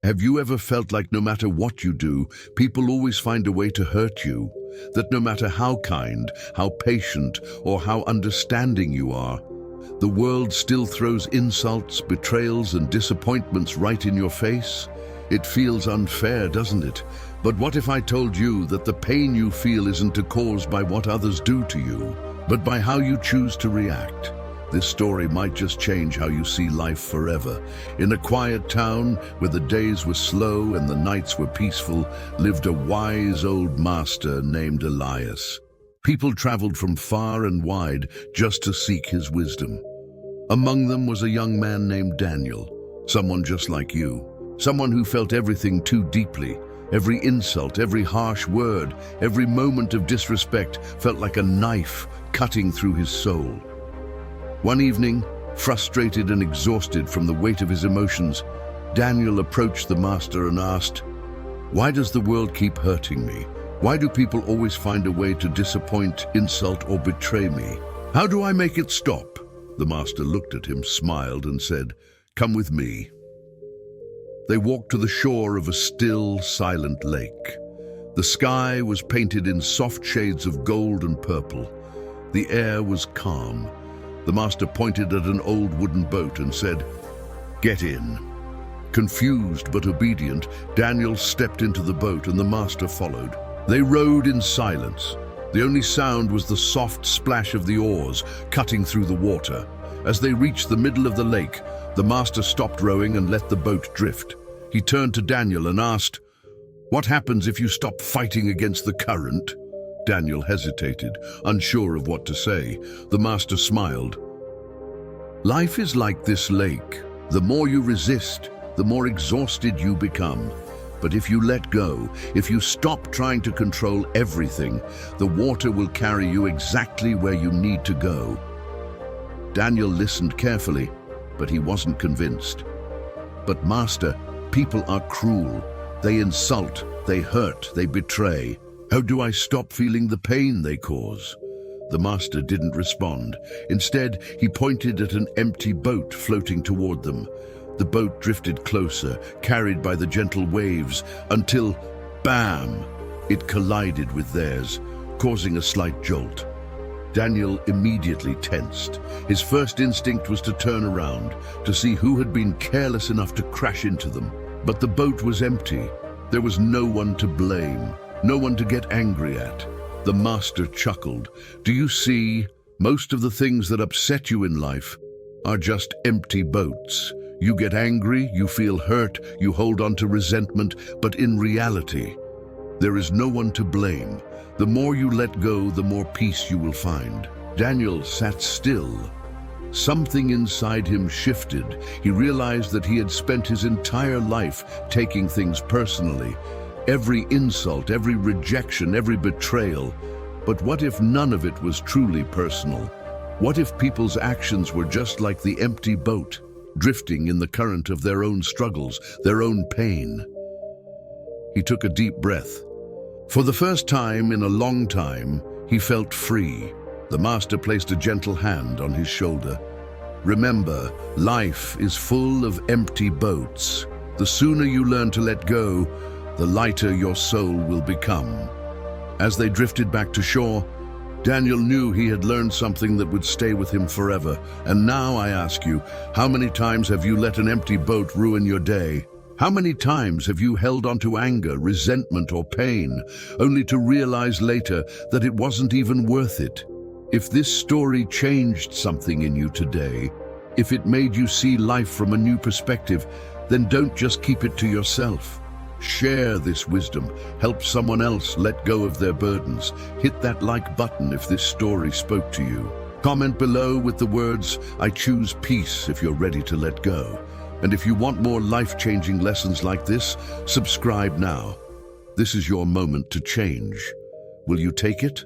Have you ever felt like no matter what you do, people always find a way to hurt you? That no matter how kind, how patient, or how understanding you are, the world still throws insults, betrayals, and disappointments right in your face? It feels unfair, doesn't it? But what if I told you that the pain you feel isn't caused by what others do to you, but by how you choose to react? This story might just change how you see life forever. In a quiet town where the days were slow and the nights were peaceful, lived a wise old master named Elias. People traveled from far and wide just to seek his wisdom. Among them was a young man named Daniel, someone just like you, someone who felt everything too deeply. Every insult, every harsh word, every moment of disrespect felt like a knife cutting through his soul. One evening, frustrated and exhausted from the weight of his emotions, Daniel approached the master and asked, "Why does the world keep hurting me? Why do people always find a way to disappoint, insult, or betray me? How do I make it stop?" The master looked at him, smiled, and said, "Come with me." They walked to the shore of a still, silent lake. The sky was painted in soft shades of gold and purple. The air was calm. The master pointed at an old wooden boat and said, "Get in." Confused but obedient, Daniel stepped into the boat and the master followed. They rowed in silence. The only sound was the soft splash of the oars cutting through the water. As they reached the middle of the lake, the master stopped rowing and let the boat drift. He turned to Daniel and asked, "What happens if you stop fighting against the current?" Daniel hesitated, unsure of what to say. The master smiled. "Life is like this lake. The more you resist, the more exhausted you become. But if you let go, if you stop trying to control everything, the water will carry you exactly where you need to go." Daniel listened carefully, but he wasn't convinced. "But master, people are cruel. They insult, they hurt, they betray. How do I stop feeling the pain they cause?" The master didn't respond. Instead, he pointed at an empty boat floating toward them. The boat drifted closer, carried by the gentle waves, until, bam! It collided with theirs, causing a slight jolt. Daniel immediately tensed. His first instinct was to turn around, to see who had been careless enough to crash into them. But the boat was empty. There was no one to blame. No one to get angry at. The master chuckled. "Do you see? Most of the things that upset you in life are just empty boats. You get angry, you feel hurt, you hold on to resentment, but in reality, there is no one to blame. The more you let go, the more peace you will find." Daniel sat still. Something inside him shifted. He realized that he had spent his entire life taking things personally. Every insult, every rejection, every betrayal. But what if none of it was truly personal? What if people's actions were just like the empty boat, drifting in the current of their own struggles, their own pain? He took a deep breath. For the first time in a long time, he felt free. The master placed a gentle hand on his shoulder. "Remember, life is full of empty boats. The sooner you learn to let go, the lighter your soul will become." As they drifted back to shore, Daniel knew he had learned something that would stay with him forever. And now I ask you, how many times have you let an empty boat ruin your day? How many times have you held on to anger, resentment, or pain, only to realize later that it wasn't even worth it? If this story changed something in you today, if it made you see life from a new perspective, then don't just keep it to yourself. Share this wisdom. Help someone else let go of their burdens. Hit that like button if this story spoke to you. Comment below with the words, "I choose peace," if you're ready to let go. And if you want more life-changing lessons like this, subscribe now. This is your moment to change. Will you take it?